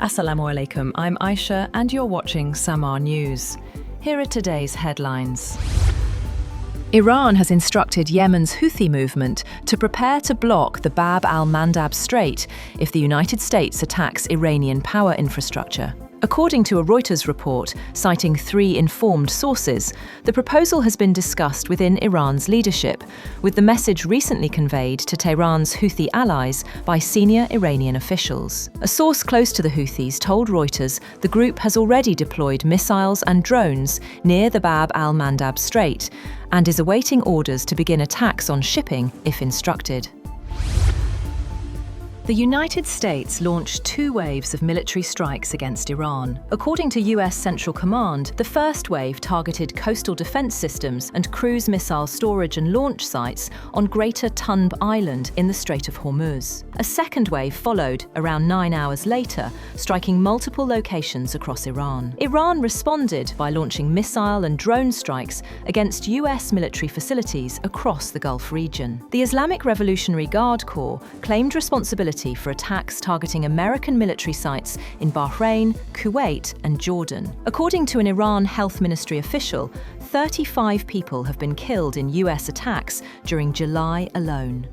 Assalamu alaikum, I'm Aisha and you're watching Samaa News. Here are today's headlines. Iran has instructed Yemen's Houthi movement to prepare to block the Bab al-Mandab Strait if the United States attacks Iranian power infrastructure. According to a Reuters report, citing 3 informed sources, the proposal has been discussed within Iran's leadership, with the message recently conveyed to Tehran's Houthi allies by senior Iranian officials. A source close to the Houthis told Reuters the group has already deployed missiles and drones near the Bab al-Mandab Strait and is awaiting orders to begin attacks on shipping if instructed. The United States launched 2 waves of military strikes against Iran. According to US Central Command, the first wave targeted coastal defense systems and cruise missile storage and launch sites on Greater Tunb Island in the Strait of Hormuz. A second wave followed around 9 hours later, striking multiple locations across Iran. Iran responded by launching missile and drone strikes against US military facilities across the Gulf region. The Islamic Revolutionary Guard Corps claimed responsibility for attacks targeting American military sites in Bahrain, Kuwait, and Jordan. According to an Iran Health Ministry official, 35 people have been killed in US attacks during July alone.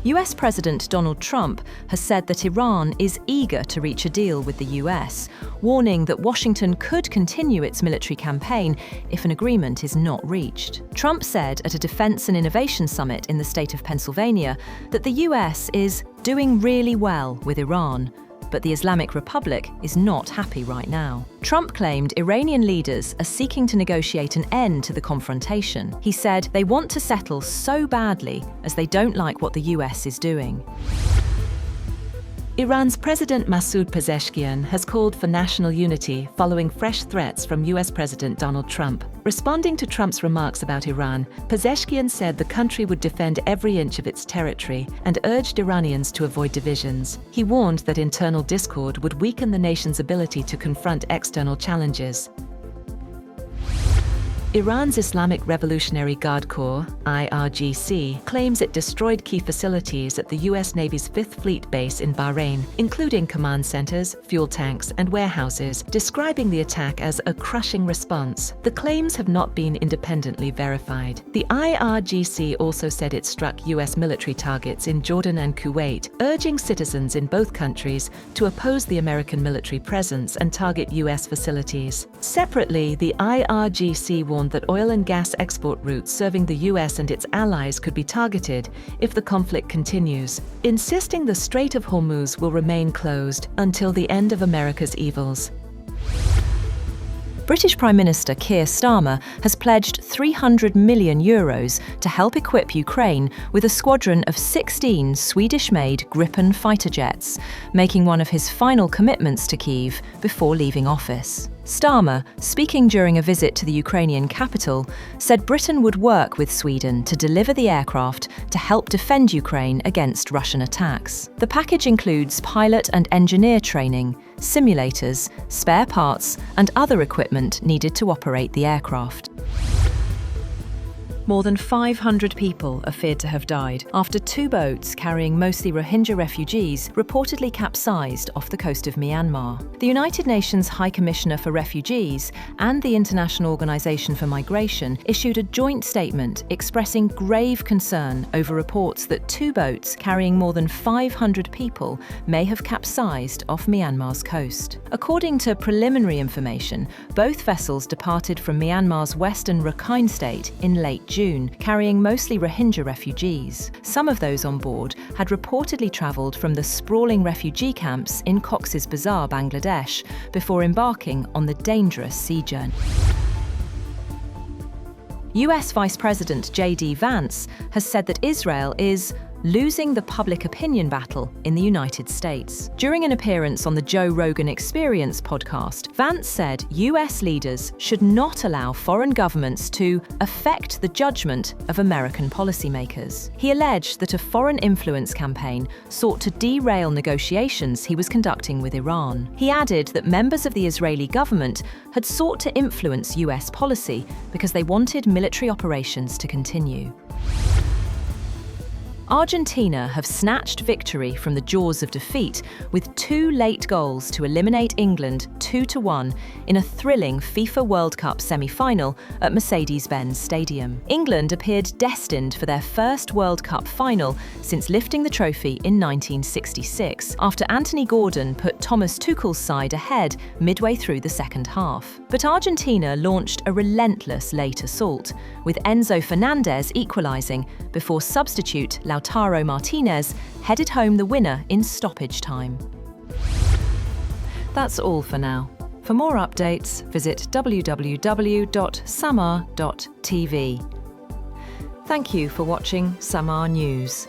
US President Donald Trump has said that Iran is eager to reach a deal with the US, warning that Washington could continue its military campaign if an agreement is not reached. Trump said at a Defense and Innovation Summit in the state of Pennsylvania that the US is doing really well with Iran, but the Islamic Republic is not happy right now. Trump claimed Iranian leaders are seeking to negotiate an end to the confrontation. He said they want to settle so badly as they don't like what the US is doing. Iran's President Masoud Pezeshkian has called for national unity following fresh threats from US President Donald Trump. Responding to Trump's remarks about Iran, Pezeshkian said the country would defend every inch of its territory and urged Iranians to avoid divisions. He warned that internal discord would weaken the nation's ability to confront external challenges. Iran's Islamic Revolutionary Guard Corps, IRGC, claims it destroyed key facilities at the US Navy's 5th Fleet base in Bahrain, including command centers, fuel tanks, and warehouses, describing the attack as a crushing response. The claims have not been independently verified. The IRGC also said it struck US military targets in Jordan and Kuwait, urging citizens in both countries to oppose the American military presence and target US facilities. Separately, the IRGC warned that oil and gas export routes serving the US and its allies could be targeted if the conflict continues, insisting the Strait of Hormuz will remain closed until the end of America's evils. British Prime Minister Keir Starmer has pledged €300 million to help equip Ukraine with a squadron of 16 Swedish-made Gripen fighter jets, making one of his final commitments to Kyiv before leaving office. Starmer, speaking during a visit to the Ukrainian capital, said Britain would work with Sweden to deliver the aircraft to help defend Ukraine against Russian attacks. The package includes pilot and engineer training, simulators, spare parts, and other equipment needed to operate the aircraft. More than 500 people are feared to have died after 2 boats carrying mostly Rohingya refugees reportedly capsized off the coast of Myanmar. The United Nations High Commissioner for Refugees and the International Organization for Migration issued a joint statement expressing grave concern over reports that 2 boats carrying more than 500 people may have capsized off Myanmar's coast. According to preliminary information, both vessels departed from Myanmar's western Rakhine state in late June, carrying mostly Rohingya refugees. Some of those on board had reportedly travelled from the sprawling refugee camps in Cox's Bazar, Bangladesh, before embarking on the dangerous sea journey. US Vice President J.D. Vance has said that Israel is losing the public opinion battle in the United States. During an appearance on the Joe Rogan Experience podcast, Vance said US leaders should not allow foreign governments to affect the judgment of American policymakers. He alleged that a foreign influence campaign sought to derail negotiations he was conducting with Iran. He added that members of the Israeli government had sought to influence US policy because they wanted military operations to continue. Argentina have snatched victory from the jaws of defeat with 2 late goals to eliminate England 2-1 in a thrilling FIFA World Cup semi-final at Mercedes-Benz Stadium. England appeared destined for their first World Cup final since lifting the trophy in 1966, after Anthony Gordon put Thomas Tuchel's side ahead midway through the second half. But Argentina launched a relentless late assault, with Enzo Fernandez equalising before substitute Lautaro Martinez headed home the winner in stoppage time. That's all for now. For more updates, visit www.samaa.tv. Thank you for watching Samaa News.